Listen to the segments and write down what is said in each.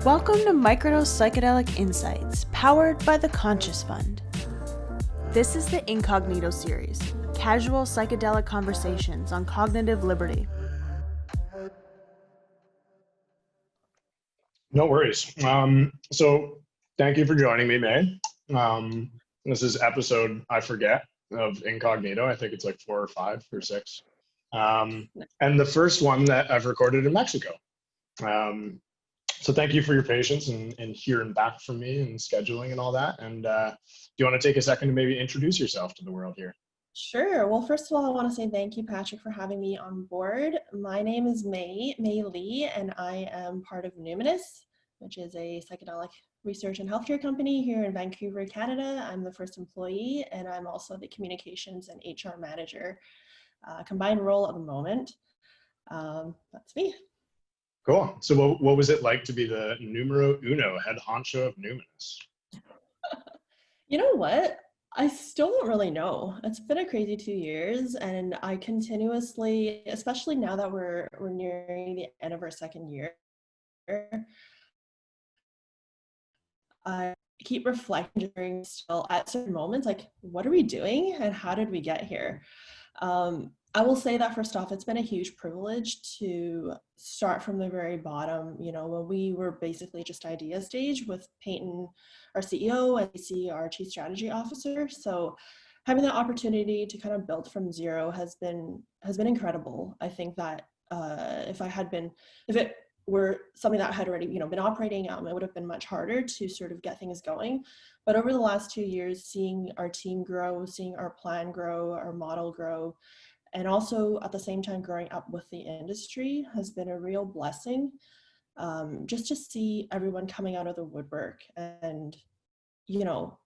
Welcome to Microdose Psychedelic Insights, powered by the Conscious Fund. This is the Cognito series, casual psychedelic conversations on cognitive liberty. No worries. So thank you for joining me, May. This is episode, I forget, of Incognito. I think it's like 4 or 5 or 6. And the first one that I've recorded in Mexico. So thank you for your patience and hearing back from me and scheduling and all that. And do you want to take a second to maybe introduce yourself to the world here? Sure. Well, first of all, I want to say thank you, Patrick, for having me on board. My name is May Lee, and I am part of Numinous, which is a psychedelic research and healthcare company here in Vancouver, Canada. I'm the first employee, and I'm also the communications and HR manager, combined role at the moment. That's me. Cool. So what was it like to be the numero uno, head honcho of Numinous? You know what? I still don't really know. It's been a crazy 2 years, and I continuously, especially now that we're nearing the end of our second year, I keep reflecting during still at certain moments, like, what are we doing and how did we get here? I will say that first off, it's been a huge privilege to start from the very bottom. You know, when we were basically just idea stage with Peyton, our CEO, and AC, our Chief Strategy Officer. So having the opportunity to kind of build from zero has been incredible. I think that if it were something that had already, been operating, it would have been much harder to sort of get things going. But over the last 2 years, seeing our team grow, seeing our plan grow, our model grow, and also at the same time growing up with the industry has been a real blessing. Just to see everyone coming out of the woodwork and,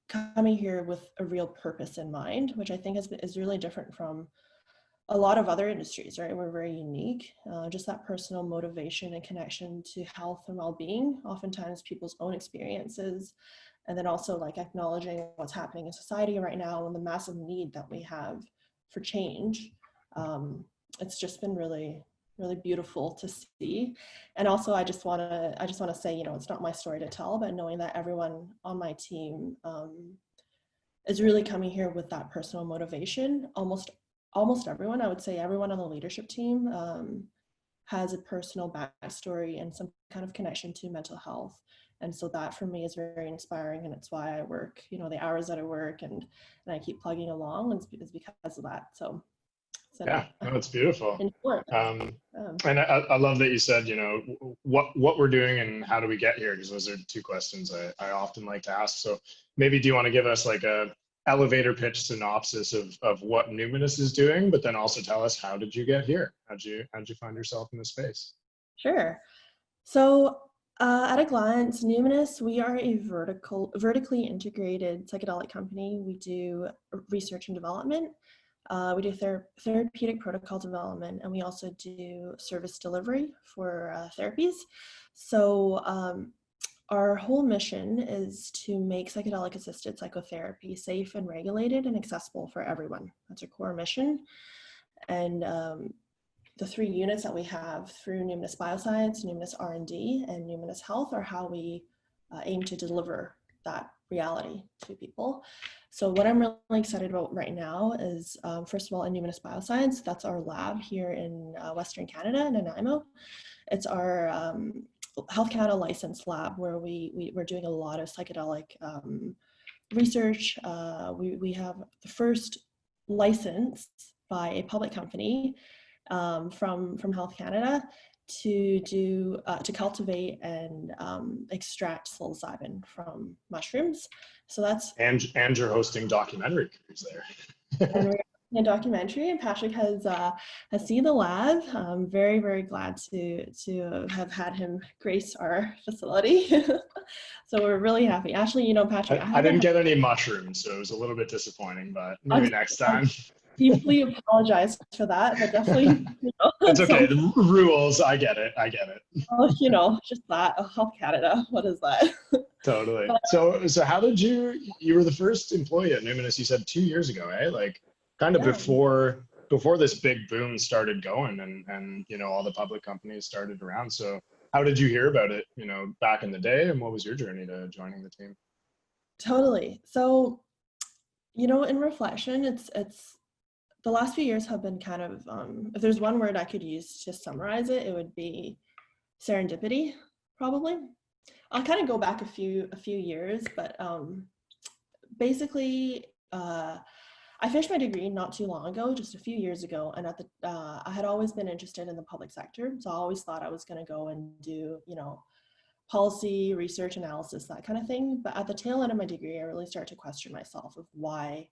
coming here with a real purpose in mind, which I think is really different from a lot of other industries, right? We're very unique. Just that personal motivation and connection to health and well-being, oftentimes people's own experiences, and then also like acknowledging what's happening in society right now and the massive need that we have for change. It's just been really, really beautiful to see. And also I just want to say, it's not my story to tell, but knowing that everyone on my team is really coming here with that personal motivation. Almost everyone, I would say everyone on the leadership team has a personal backstory and some kind of connection to mental health. And so that for me is very inspiring, and it's why I work, the hours that I work and I keep plugging along is because of that. So yeah, no, it's beautiful. And I love that you said, what we're doing and how do we get here? Because those are 2 questions I often like to ask. So maybe do you want to give us like a elevator pitch synopsis of what Numinous is doing, but then also tell us, how did you get here? How'd you find yourself in this space? Sure. So at a glance, Numinous, we are a vertically integrated psychedelic company. We do research and development. We do therapeutic protocol development, and we also do service delivery for therapies. So our whole mission is to make psychedelic-assisted psychotherapy safe and regulated and accessible for everyone. That's our core mission. And the 3 units that we have through Numinous Bioscience, Numinous R&D, and Numinous Health are how we aim to deliver that reality to people. So what I'm really excited about right now is, first of all, in Numinous Bioscience, that's our lab here in Western Canada, in Nanaimo. It's our Health Canada licensed lab where we're doing a lot of psychedelic research. We have the first license by a public company from Health Canada to cultivate and extract psilocybin from mushrooms. So that's and you're hosting documentary crews there. And we're in a documentary, and Patrick has seen the lab. I'm very, very glad to have had him grace our facility. So we're really happy. Actually, Patrick, I didn't get any mushrooms, so it was a little bit disappointing, but maybe next time. Deeply apologize for that, but definitely, It's okay. The rules, I get it. Oh, just that. Oh, Health Canada, what is that? Totally. So how did you were the first employee at Numinous, you said 2 years ago, eh? Like kind of before this big boom started going and all the public companies started around. So how did you hear about it, back in the day, and what was your journey to joining the team? Totally. So, in reflection, it's the last few years have been kind of, if there's one word I could use to summarize it, it would be serendipity, probably. I'll kind of go back a few years, but basically, I finished my degree not too long ago, just a few years ago, and I had always been interested in the public sector, so I always thought I was going to go and do, policy, research, analysis, that kind of thing. But at the tail end of my degree, I really started to question myself of why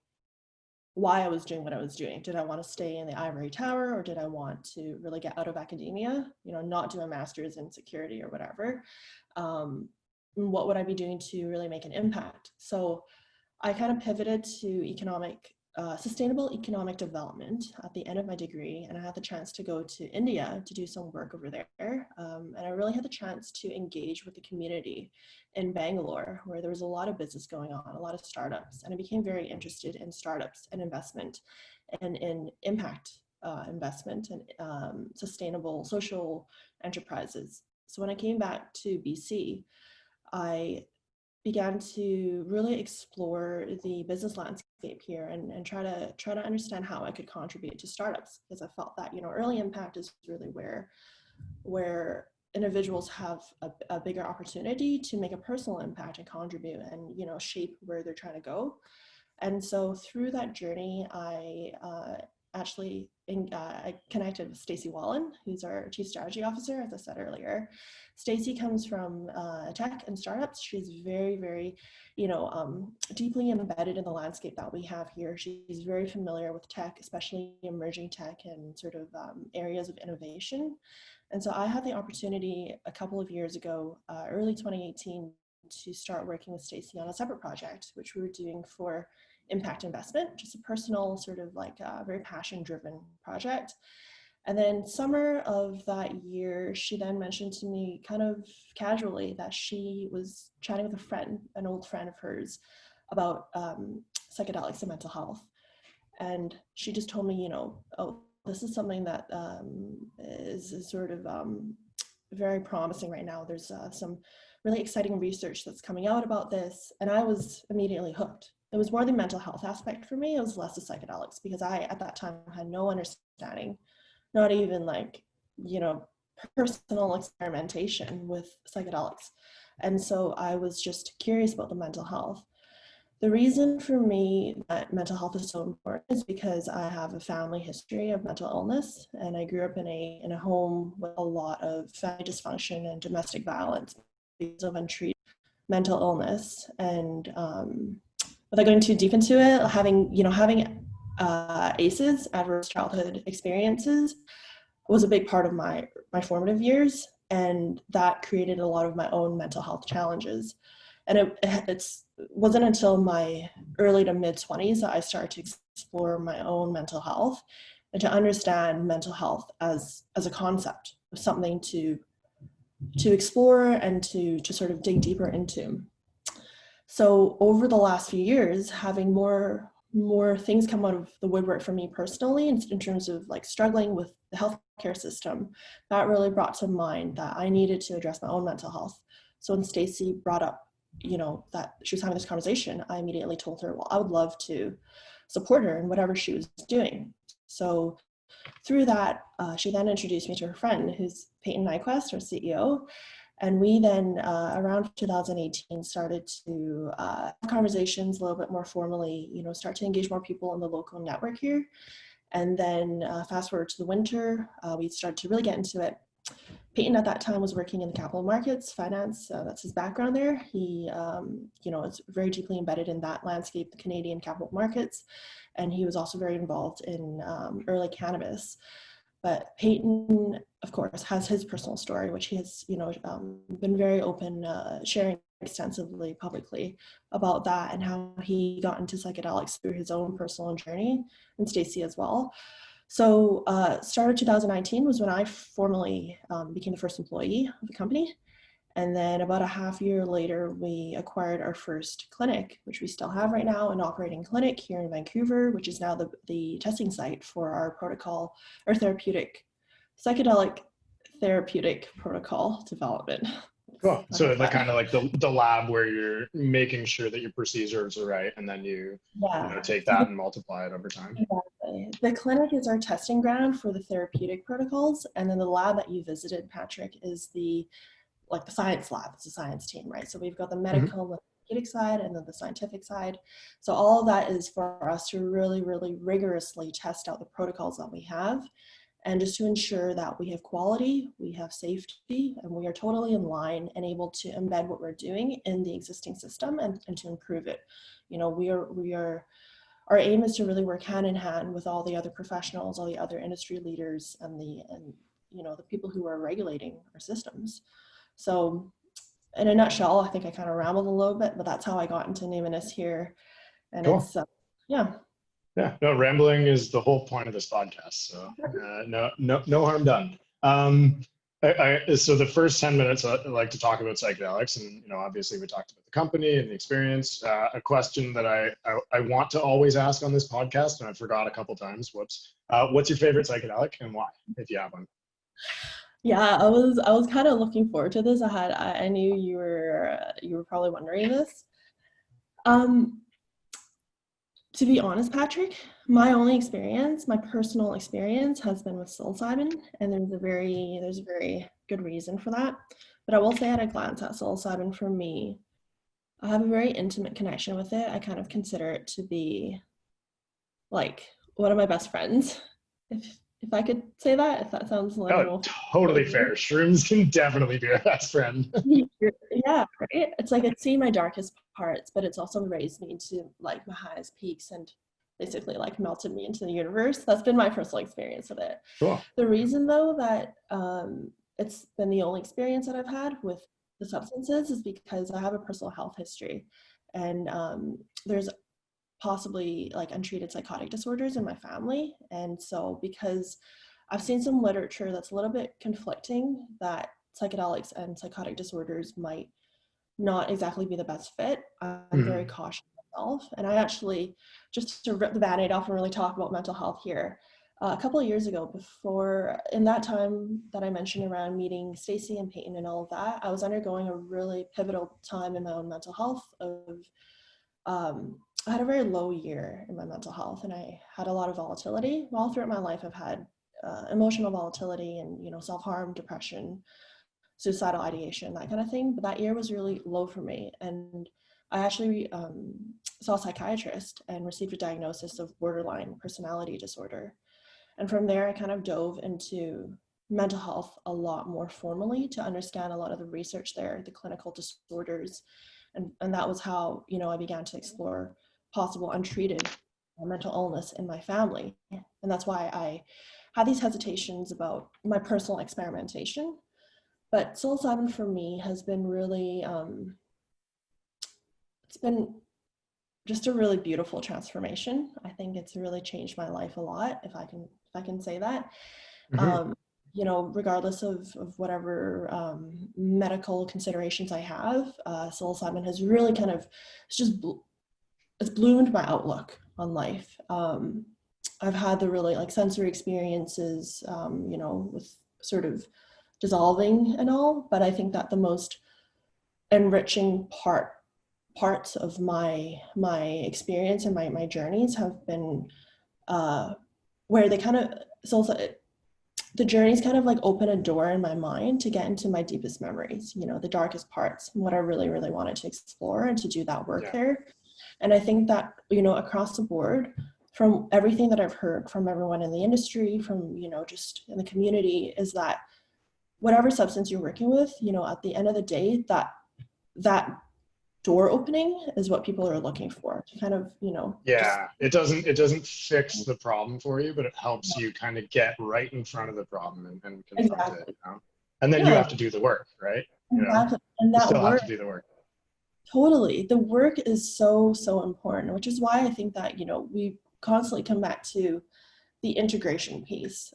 I was doing what I was doing. Did I want to stay in the ivory tower, or did I want to really get out of academia, not do a master's in security or whatever? What would I be doing to really make an impact? So I kind of pivoted to sustainable economic development at the end of my degree, and I had the chance to go to India to do some work over there. And I really had the chance to engage with the community in Bangalore, where there was a lot of business going on, a lot of startups, and I became very interested in startups and investment and in impact investment and sustainable social enterprises. So when I came back to BC, I began to really explore the business landscape here and try to understand how I could contribute to startups, because I felt that early impact is really where individuals have a bigger opportunity to make a personal impact and contribute and shape where they're trying to go. And so through that journey, I connected with Stacey Wallen, who's our Chief Strategy Officer, as I said earlier. Stacey comes from tech and startups. She's very, very, deeply embedded in the landscape that we have here. She's very familiar with tech, especially emerging tech and sort of areas of innovation. And so I had the opportunity a couple of years ago, early 2018, to start working with Stacey on a separate project, which we were doing for impact investment, just a personal sort of like a very passion-driven project. And then summer of that year, she then mentioned to me kind of casually that she was chatting with a friend, an old friend of hers, about psychedelics and mental health. And she just told me, oh, this is something that is sort of very promising right now. There's some really exciting research that's coming out about this. And I was immediately hooked. It was more the mental health aspect for me. It was less the psychedelics, because I, at that time, had no understanding, not even personal experimentation with psychedelics. And so I was just curious about the mental health. The reason for me that mental health is so important is because I have a family history of mental illness, and I grew up in a home with a lot of family dysfunction and domestic violence because of untreated mental illness. And without going too deep into it, having ACEs, adverse childhood experiences, was a big part of my formative years, and that created a lot of my own mental health challenges. And it wasn't until my early to mid 20s that I started to explore my own mental health and to understand mental health as a concept, something to explore and to sort of dig deeper into. So over the last few years, having more things come out of the woodwork for me personally in terms of like struggling with the healthcare system, that really brought to mind that I needed to address my own mental health. So when Stacey brought up that she was having this conversation, I immediately told her, well, I would love to support her in whatever she was doing. So through that, she then introduced me to her friend, who's Peyton Nyquist, our CEO. And we then, around 2018, started to have conversations a little bit more formally, start to engage more people in the local network here. And then fast forward to the winter, we started to really get into it. Peyton at that time was working in the capital markets, finance, that's his background there. He, is very deeply embedded in that landscape, the Canadian capital markets, and he was also very involved in early cannabis. But Peyton, of course, has his personal story, which he has, been very open, sharing extensively publicly about that and how he got into psychedelics through his own personal journey, and Stacey as well. So start of 2019 was when I formally became the first employee of the company. And then about a half year later, we acquired our first clinic, which we still have right now, an operating clinic here in Vancouver, which is now the testing site for our protocol, our therapeutic psychedelic therapeutic protocol development. Cool. I So hope like that- kind of like the lab where you're making sure that your procedures are right, and then you Yeah. take So that and multiply it over time. exactly. The clinic is our testing ground for the therapeutic protocols, and then the lab that you visited, Patrick, is the science lab. It's a science team, right? So we've got the Hmm. medical, the therapeutic side, and then the scientific side. So all of that is for us to really, really rigorously test out the protocols that we have, and just to ensure that we have quality, we have safety, and we are totally in line and able to embed what we're doing in the existing system and to improve it. You know, we are our aim is to really work hand in hand with all the other professionals, all the other industry leaders, and the people who are regulating our systems. So in a nutshell, I think I kind of rambled a little bit, but that's how I got into Numinous here. And Cool. it's yeah. Yeah, no, rambling is the whole point of this podcast. So no harm done. So the first 10 minutes, I'd like to talk about psychedelics, and obviously we talked about the company and the experience. A question that I want to always ask on this podcast, and I forgot a couple times. Whoops. What's your favorite psychedelic and why, if you have one? Yeah, I was kind of looking forward to this. I knew you were probably wondering this. Um, to be honest, Patrick, my personal experience has been with psilocybin, and there's a very good reason for that. But I will say at a glance at psilocybin, for me, I have a very intimate connection with it. I kind of consider it to be like one of my best friends. If I could say that, if that sounds like, I don't Oh, know totally fair. Shrooms can definitely be your best friend. yeah, right. It's like it's seen my darkest parts, but it's also raised me to like my highest peaks and basically like melted me into the universe. That's been my personal experience with it. Cool. The reason though that it's been the only experience that I've had with the substances is because I have a personal health history, and there's possibly like untreated psychotic disorders in my family. And so because I've seen some literature that's a little bit conflicting that psychedelics and psychotic disorders might not exactly be the best fit, I'm very Mhm. cautious myself. And I actually, just to rip the band-aid off and really talk about mental health here, a couple of years ago, before in that time that I mentioned around meeting Stacy and Peyton and all of that, I was undergoing a really pivotal time in my own mental health of I had a very low year in my mental health, and I had a lot of volatility. All throughout my life, I've had emotional volatility and self-harm, depression, suicidal ideation, that kind of thing. But that year was really low for me, and I actually saw a psychiatrist and received a diagnosis of borderline personality disorder. And from there, I kind of dove into mental health a lot more formally to understand a lot of the research there, the clinical disorders. And that was how, I began to explore possible untreated mental illness in my family. And that's why I had these hesitations about my personal experimentation. But psilocybin for me has been really, it's been just a really beautiful transformation. I think it's really changed my life a lot, if I can say that. Mhm. Regardless of whatever medical considerations I have, psilocybin has really kind of, it's bloomed my outlook on life. I've had the really like sensory experiences, with sort of dissolving and all, but I think that the most enriching parts of my experience and my journeys have been where they kind of so the journeys kind of like open a door in my mind to get into my deepest memories, the darkest parts, and what I really, really wanted to explore and to do that work Yeah. there. And I think that, across the board, from everything that I've heard from everyone in the industry, from, just in the community, is that whatever substance you're working with, at the end of the day, that door opening is what people are looking for to kind of, just Yeah, it doesn't fix the problem for you, but it helps you kind of get right in front of the problem and confront it, exactly. And then you Yeah, have to do the work, right? exactly. And You that still have work, to do the work. totally. The work is so, so important, which is why I think that, we constantly come back to the integration piece.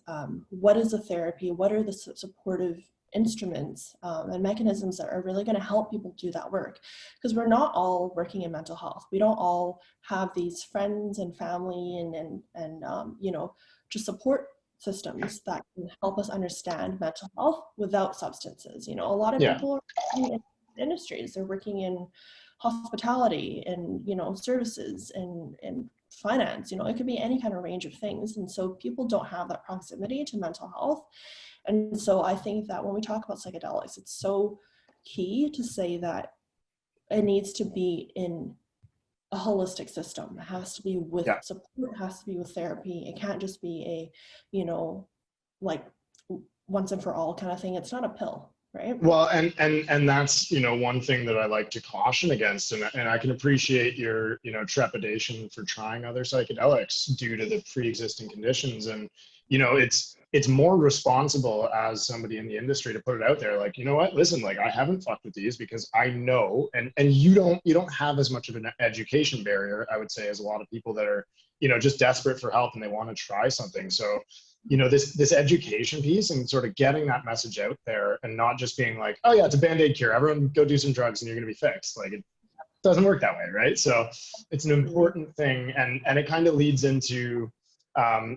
What is the therapy? What are the supportive instruments and mechanisms that are really going to help people do that work? Because we're not all working in mental health. We don't all have these friends and family and just support systems that can help us understand mental health without substances. You know, a lot of Yeah. people are working in industries, they're working in hospitality and, you know, services and finance, you know, it could be any kind of range of things. And so people don't have that proximity to mental health. And so I think that when we talk about psychedelics, it's so key to say that it needs to be in a holistic system. It has to be with support, it has to be with therapy. It can't just be a, you know, like once and for all kind of thing. It's not a pill, right? Well, and that's, you know, one thing that I like to caution against, and I can appreciate your, you know, trepidation for trying other psychedelics due to the pre-existing conditions. And, you know, it's more responsible as somebody in the industry to put it out there, like, you know what, listen, like, I haven't fucked with these because I know, and you don't have as much of an education barrier, I would say, as a lot of people that are, you know, just desperate for help and they want to try something. So, you know, this education piece and sort of getting that message out there, and not just being like, oh yeah, it's a Band-Aid cure, everyone go do some drugs and you're going to be fixed. Like, it doesn't work that way, right? So it's an important thing, and it kind of leads into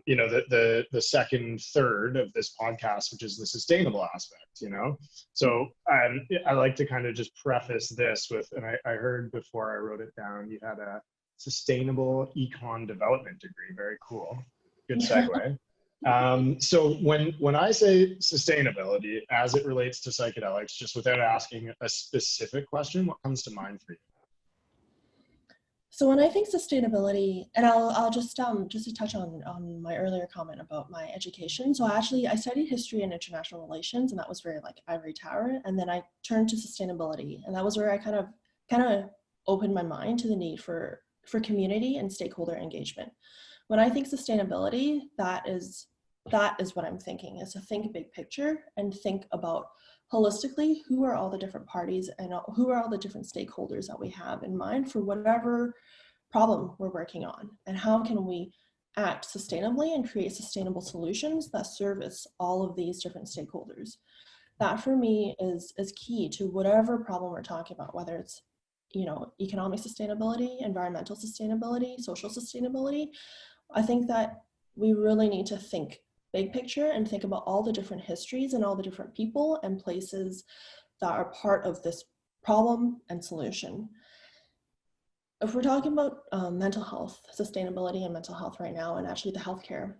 you know, the second third of this podcast, which is the sustainable aspect, you know. So I like to kind of just preface this with, and I heard before I wrote it down, you had a sustainable econ development degree. Very cool. Good segue. So when I say sustainability as it relates to psychedelics, just without asking a specific question, what comes to mind for you? So when I think sustainability, and I'll just to touch on my earlier comment about my education. So I studied history and international relations, and that was very like ivory tower. And then I turned to sustainability, and that was where I kind of opened my mind to the need for community and stakeholder engagement. When I think sustainability, that is what I'm thinking, is to think big picture and think about holistically who are all the different parties and who are all the different stakeholders that we have in mind for whatever problem we're working on, and how can we act sustainably and create sustainable solutions that service all of these different stakeholders. That for me is key to whatever problem we're talking about, whether it's, you know, economic sustainability, environmental sustainability, social sustainability. I think that we really need to think big picture and think about all the different histories and all the different people and places that are part of this problem and solution. If we're talking about mental health, sustainability and mental health right now, and actually the healthcare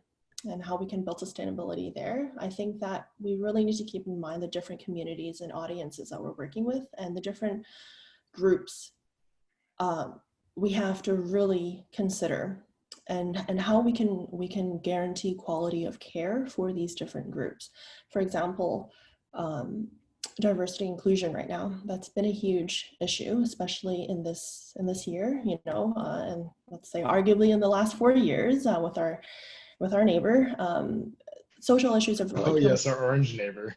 and how we can build sustainability there, I think that we really need to keep in mind the different communities and audiences that we're working with and the different groups we have to really consider, and how we can guarantee quality of care for these different groups. For example, diversity inclusion right now, that's been a huge issue, especially in this year, you know, and let's say arguably in the last 4 years with our neighbor. Social issues have really yes, our orange neighbor.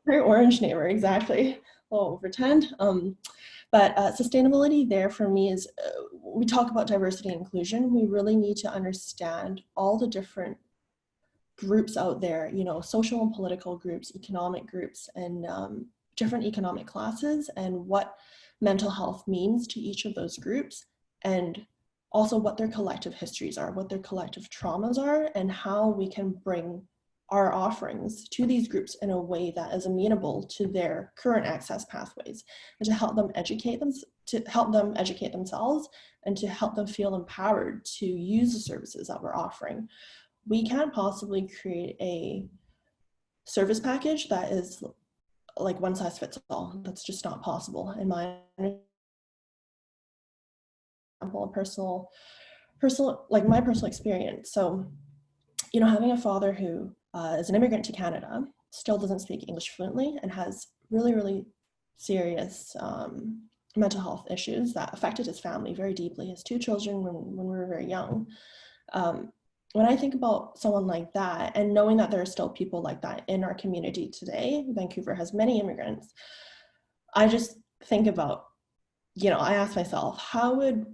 Our orange neighbor, exactly. Oh, pretend. But sustainability there for me is, we talk about diversity and inclusion, we really need to understand all the different groups out there, you know, social and political groups, economic groups, and different economic classes, and what mental health means to each of those groups, and also what their collective histories are, what their collective traumas are, and how we can bring our offerings to these groups in a way that is amenable to their current access pathways, and to help them educate themselves, and to help them feel empowered to use the services that we're offering. We can't possibly create a service package that is like one size fits all. That's just not possible in my personal my personal experience. So, you know, having a father who is an immigrant to Canada, still doesn't speak English fluently, and has really, really serious mental health issues that affected his family very deeply, his 2 children when we were very young. When I think about someone like that, and knowing that there are still people like that in our community today, Vancouver has many immigrants, I just think about, you know, I ask myself, how would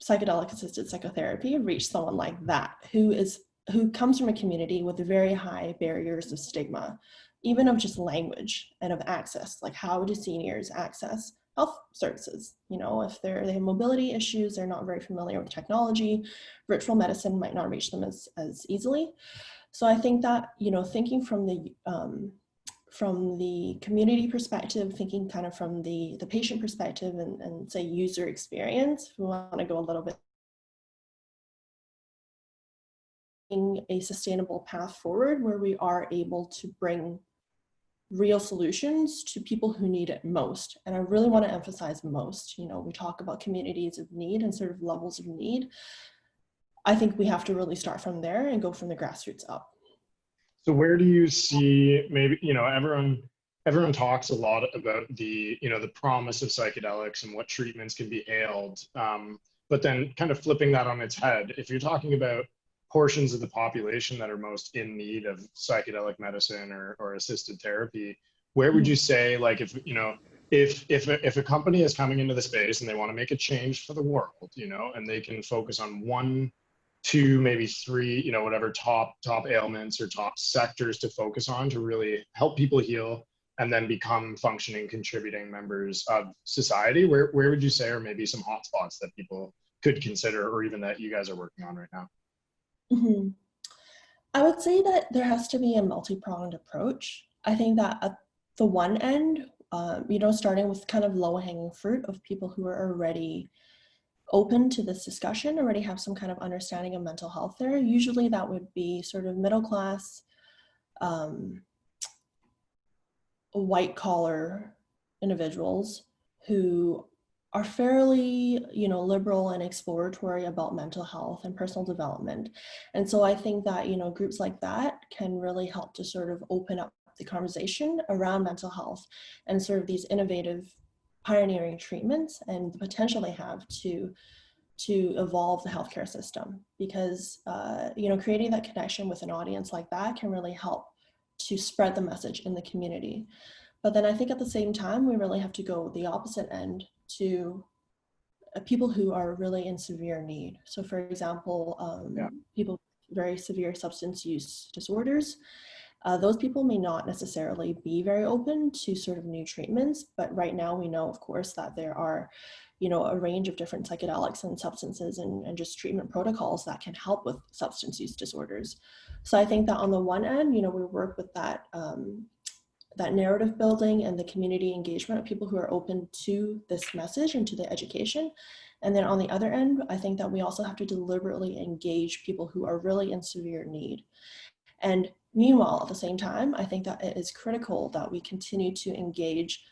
psychedelic assisted psychotherapy reach someone like that, who comes from a community with very high barriers of stigma, even of just language and of access? Like, how do seniors access health services? You know, if they have mobility issues, they're not very familiar with technology, virtual medicine might not reach them as easily. So I think that, thinking from the community perspective, thinking kind of from the patient perspective and say user experience, we want to go a little bit in a sustainable path forward where we are able to bring real solutions to people who need it most. And I really want to emphasize most. We talk about communities of need and sort of levels of need. I think we have to really start from there and go from the grassroots up. So where do you see, maybe, everyone talks a lot about the promise of psychedelics and what treatments can be hailed. But then kind of flipping that on its head, if you're talking about portions of the population that are most in need of psychedelic medicine or assisted therapy, where would you say, like, if a company is coming into the space and they want to make a change for the world, and they can focus on 1, 2, maybe 3, whatever top ailments or top sectors to focus on to really help people heal and then become functioning, contributing members of society, where would you say are maybe some hotspots that people could consider, or even that you guys are working on right now? Mm-hmm. I would say that there has to be a multi-pronged approach. I think that at the one end, starting with kind of low-hanging fruit of people who are already open to this discussion, already have some kind of understanding of mental health there. Usually that would be sort of middle class, white collar individuals who are fairly, liberal and exploratory about mental health and personal development. And so I think that, groups like that can really help to sort of open up the conversation around mental health and sort of these innovative pioneering treatments and the potential they have to evolve the healthcare system. Because, creating that connection with an audience like that can really help to spread the message in the community. But then I think at the same time, we really have to go the opposite end to people who are really in severe need. So for example, people with very severe substance use disorders, those people may not necessarily be very open to sort of new treatments, but right now we know, of course, that there are, a range of different psychedelics and substances and just treatment protocols that can help with substance use disorders. So I think that on the one end, we work with that narrative building and the community engagement of people who are open to this message and to the education. And then on the other end, I think that we also have to deliberately engage people who are really in severe need. And meanwhile, at the same time, I think that it is critical that we continue to engage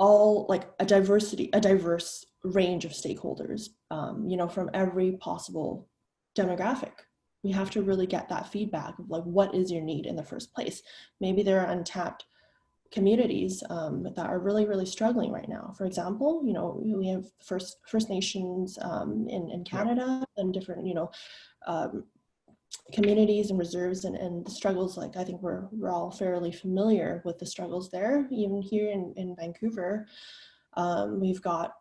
a diverse range of stakeholders, from every possible demographic. We have to really get that feedback of like, what is your need in the first place? Maybe there are untapped communities that are really, really struggling right now. For example, we have First Nations in Canada and different, communities and reserves and the struggles. Like, I think we're all fairly familiar with the struggles there. Even here in Vancouver, we've got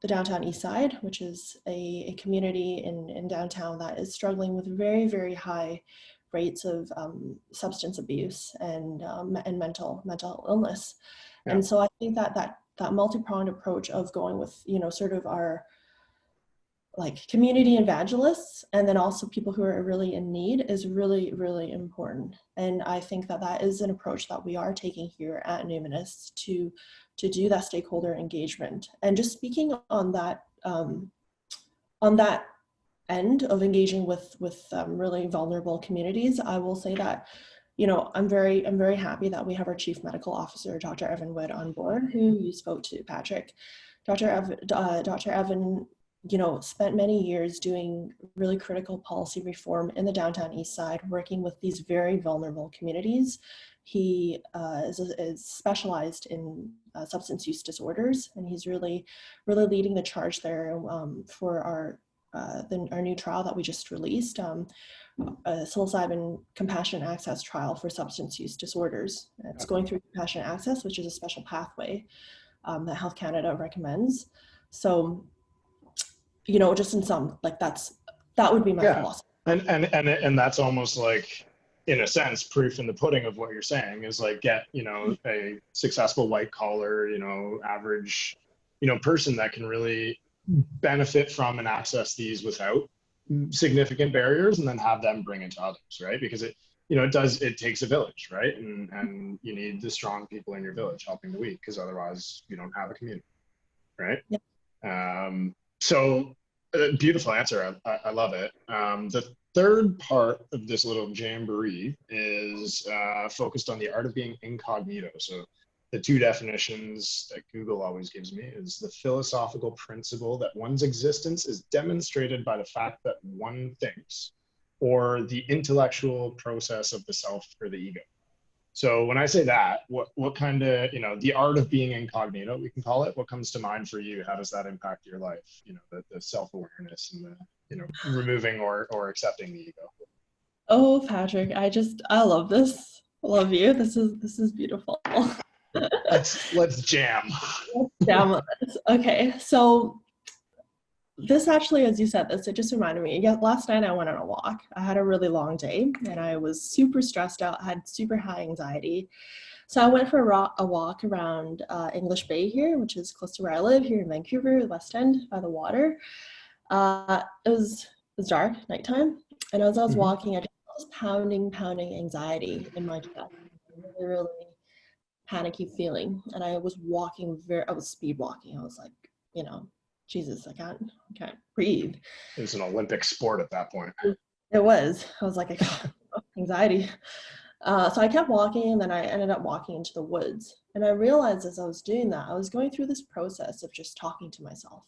the Downtown East Side, which is a community in downtown that is struggling with very, very high rates of substance abuse and mental illness. Yeah. And so I think that multi-pronged approach of going with, sort of our like community evangelists and then also people who are really in need is really, really important. And I think that is an approach that we are taking here at Numinous to do that stakeholder engagement. And just speaking on that end of engaging with really vulnerable communities, I will say that, I'm very happy that we have our Chief Medical Officer, Dr. Evan Wood, on board, who you spoke to, Patrick. Dr. Evan, spent many years doing really critical policy reform in the Downtown East Side, working with these very vulnerable communities. He is specialized in substance use disorders, and he's really, really leading the charge there for our new trial that we just released, a psilocybin compassionate access trial for substance use disorders. It's going through compassionate access, which is a special pathway that Health Canada recommends. So, just in some, like that would be my philosophy. And that's almost like, in a sense, proof in the pudding of what you're saying is like, get, a successful white collar, average, person that can really benefit from and access these without significant barriers and then have them bring it to others, right? Because it takes a village, right? And you need the strong people in your village helping the weak, because otherwise you don't have a community, right? Yeah. So beautiful answer. I love it. The third part of this little jamboree is focused on the art of being incognito. So the two definitions that Google always gives me is the philosophical principle that one's existence is demonstrated by the fact that one thinks, or the intellectual process of the self or the ego. So when I say that, what kind of, the art of being incognito, we can call it, what comes to mind for you? How does that impact your life? The self-awareness and the, removing or accepting the ego. Oh, Patrick, I love this. I love you. This is beautiful. Let's jam. Let's jam on this. Okay, so this actually, as you said this, it just reminded me. Yeah, last night I went on a walk. I had a really long day and I was super stressed out, had super high anxiety. So I went for a walk around English Bay here, which is close to where I live here in Vancouver, West End, by the water. It was dark, nighttime, and as I was walking, I just felt this pounding anxiety in my chest. Really, really panicky feeling, and I was speed walking. I was like, Jesus, I can't breathe. It was an Olympic sport at that point. It was. I was like, I got anxiety. So I kept walking, and then I ended up walking into the woods. And I realized as I was doing that, I was going through this process of just talking to myself.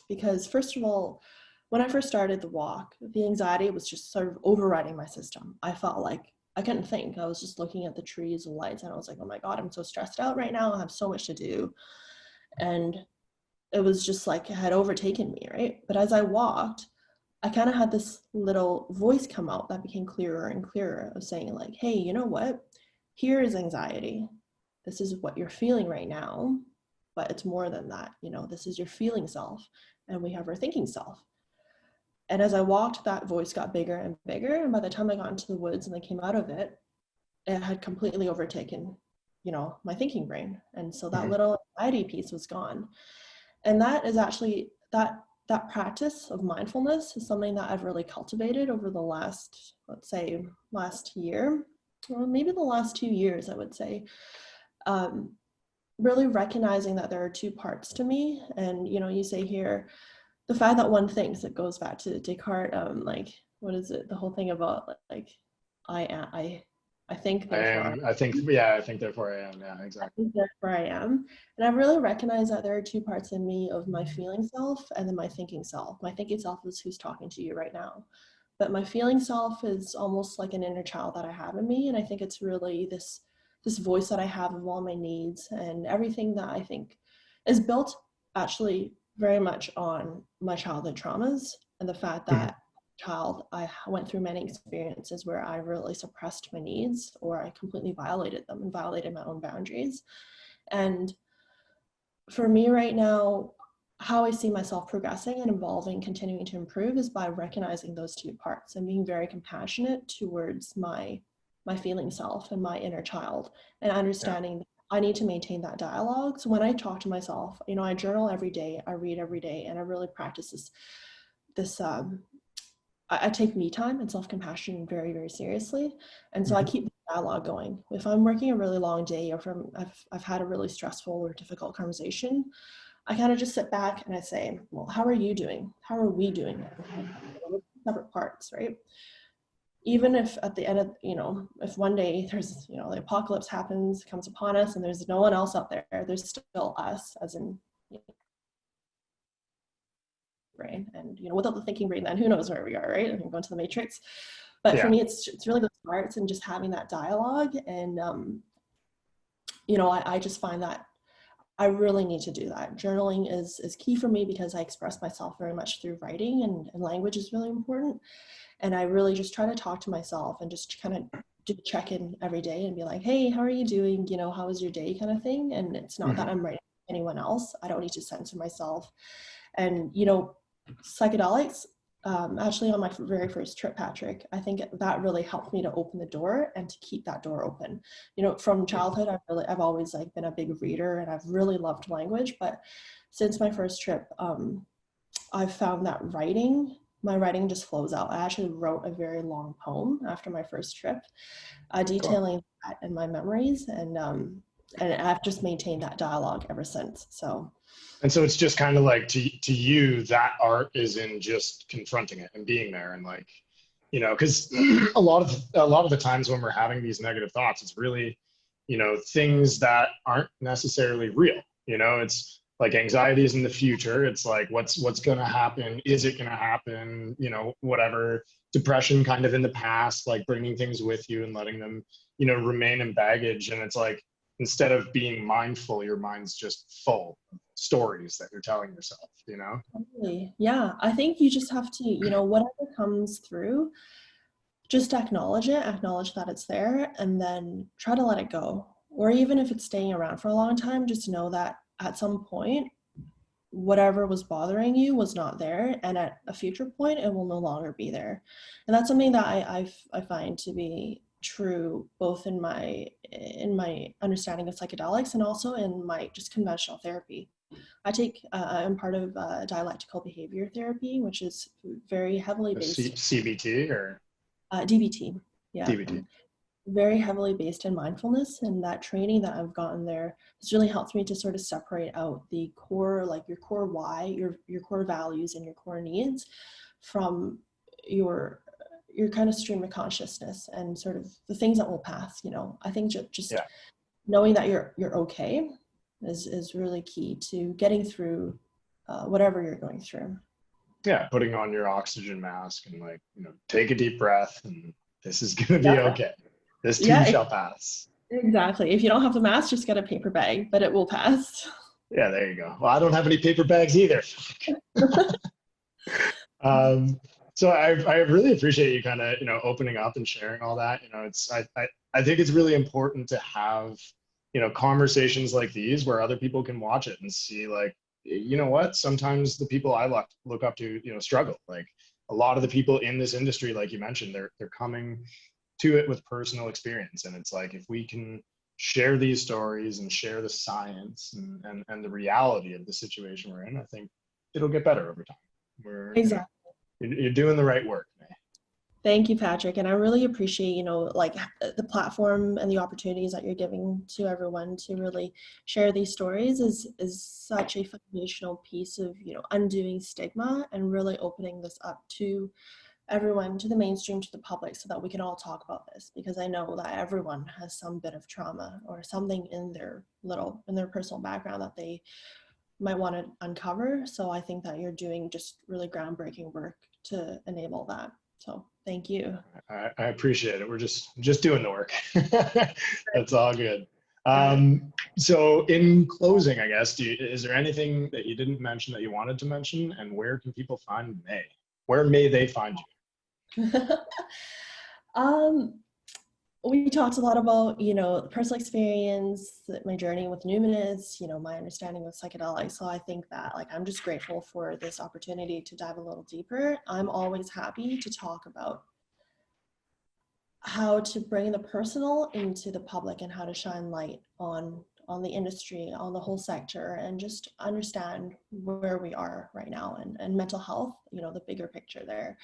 Because first of all, when I first started the walk, the anxiety was just sort of overriding my system. I felt like I couldn't think. I was just looking at the trees and lights, and I was like, oh my God, I'm so stressed out right now. I have so much to do. And it was just like it had overtaken me, right? But as I walked, I kind of had this little voice come out that became clearer and clearer of saying like, hey, you know what? Here is anxiety. This is what you're feeling right now, but it's more than that. This is your feeling self, and we have our thinking self. And as I walked, that voice got bigger and bigger. And by the time I got into the woods and I came out of it, it had completely overtaken, my thinking brain. And so that little anxiety piece was gone. And that is actually, that practice of mindfulness is something that I've really cultivated over the last, let's say, last year, or maybe the last 2 years, I would say. Really recognizing that there are two parts to me. And, you say here, the fact that one thinks, it goes back to Descartes, what is it? The whole thing about like, I think, therefore I think, therefore I am. Yeah, exactly. I think, therefore I am. And I really recognize that there are two parts in me of my feeling self and then my thinking self. My thinking self is who's talking to you right now. But my feeling self is almost like an inner child that I have in me. And I think it's really this voice that I have of all my needs and everything that I think is built actually very much on my childhood traumas and the fact that I went through many experiences where I really suppressed my needs or I completely violated them and violated my own boundaries. And for me right now, how I see myself progressing and evolving, continuing to improve is by recognizing those two parts and being very compassionate towards my feeling self and my inner child, and understanding that I need to maintain that dialogue. So when I talk to myself, I journal every day, I read every day, and I really practice this I take me time and self-compassion very, very seriously. And so I keep the dialogue going. If I'm working a really long day or if I've had a really stressful or difficult conversation, I kind of just sit back and I say, well, how are you doing? How are we doing? Separate parts, right? Even if at the end of, if one day there's, the apocalypse happens, comes upon us and there's no one else out there, there's still us as in brain. And, without the thinking brain, then who knows where we are, right? I can go into the matrix. But for me, it's really those parts and just having that dialogue. And, I just find that I really need to do that. Journaling is key for me because I express myself very much through writing, and language is really important. And I really just try to talk to myself and just kind of do check-in every day and be like, hey, how are you doing? How was your day, kind of thing. And it's not that I'm writing to anyone else. I don't need to censor myself. And, psychedelics, actually on my very first trip, Patrick, I think that really helped me to open the door and to keep that door open. From childhood, I've always been a big reader and I've really loved language. But since my first trip, I've found that writing my writing just flows out. I actually wrote a very long poem after my first trip, Cool. detailing that and my memories, and I've just maintained that dialogue ever since. So And so it's just kind of like to you that art is in just confronting it and being there and like, because a lot of the times when we're having these negative thoughts, it's really, things that aren't necessarily real. It's like anxiety is in the future. It's like what's going to happen? Is it going to happen? Whatever. Depression kind of in the past, like bringing things with you and letting them, remain in baggage. And it's like instead of being mindful, your mind's just full of stories that you're telling yourself. totally. Yeah, I think you just have to, whatever comes through, just acknowledge it, acknowledge that it's there, and then try to let it go. Or even if it's staying around for a long time, just know that at some point, whatever was bothering you was not there, and at a future point, it will no longer be there. And that's something that I find to be true both in my understanding of psychedelics and also in my just conventional therapy. I'm part of dialectical behavior therapy, which is very heavily based CBT or DBT. Yeah, DBT. very heavily based in mindfulness, and that training that I've gotten there has really helped me to sort of separate out the core, like your core why, your core values and your core needs from your kind of stream of consciousness and sort of the things that will pass. I think just Yeah. knowing that you're okay is really key to getting through whatever you're going through. Yeah, putting on your oxygen mask and like, take a deep breath and this is going to be Yeah. okay. This too Yeah, shall pass. exactly. If you don't have the mask, just get a paper bag, but it will pass. Yeah, there you go. Well, I don't have any paper bags either. So I really appreciate you kind of, opening up and sharing all that. I think it's really important to have, conversations like these where other people can watch it and see like, what, sometimes the people I look up to, struggle. Like a lot of the people in this industry, like you mentioned, they're coming to it with personal experience. And it's like, if we can share these stories and share the science and the reality of the situation we're in, I think it'll get better over time. Exactly. You're doing the right work, man. Thank you, Patrick. And I really appreciate, like the platform and the opportunities that you're giving to everyone to really share these stories is such a foundational piece of, undoing stigma and really opening this up to everyone, to the mainstream, to the public, so that we can all talk about this, because I know that everyone has some bit of trauma or something in their personal background that they might want to uncover. So I think that you're doing just really groundbreaking work to enable that. So thank you. I appreciate it. We're just doing the work. That's all good. So in closing, I guess, is there anything that you didn't mention that you wanted to mention, and where can people find May? Where may they find you? We talked a lot about, personal experience, my journey with Numinous, my understanding of psychedelics. So I think that I'm just grateful for this opportunity to dive a little deeper. I'm always happy to talk about how to bring the personal into the public and how to shine light on the industry, on the whole sector, and just understand where we are right now and mental health, the bigger picture there.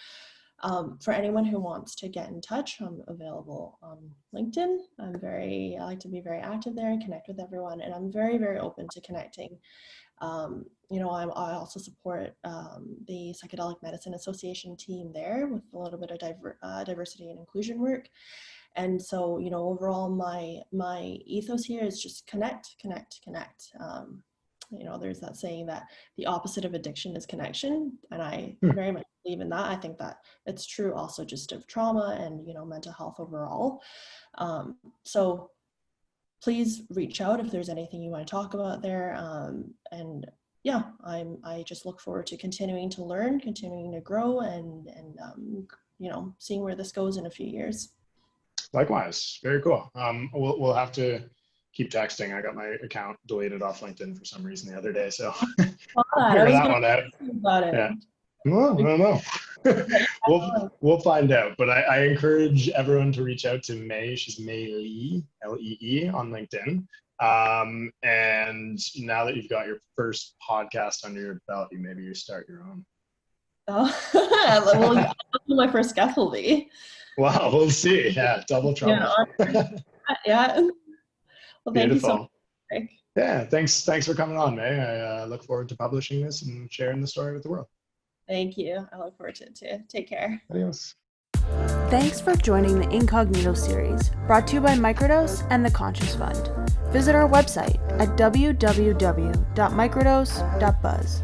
For anyone who wants to get in touch, I'm available on LinkedIn. I like to be very active there and connect with everyone, and I'm very, very open to connecting. I also support the Psychedelic Medicine Association team there with a little bit of diversity and inclusion work. And so, overall, my ethos here is just connect. There's that saying that the opposite of addiction is connection, and I very much believe in that. I think that it's true also just of trauma and mental health overall. So please reach out if there's anything you want to talk about there. And yeah, I just look forward to continuing to learn, continuing to grow, and seeing where this goes in a few years. Likewise, very cool. We'll have to keep texting. I got my account deleted off LinkedIn for some reason the other day, so figure that one out. Yeah. Well, I don't know. We'll find out. But I encourage everyone to reach out to May. She's May Lee, Lee, on LinkedIn. And now that you've got your first podcast under your belt, maybe you start your own. Oh, well, yeah, that's what my first guest will be. Wow, we'll see. Yeah, double trouble. Yeah. Well, thank you so much, Beautiful. Rick. Yeah, thanks for coming on, May. I look forward to publishing this and sharing the story with the world. Thank you. I look forward to it too. Take care. Adios. Thanks for joining the Incognito series, brought to you by Microdose and the Conscious Fund. Visit our website at www.microdose.buzz.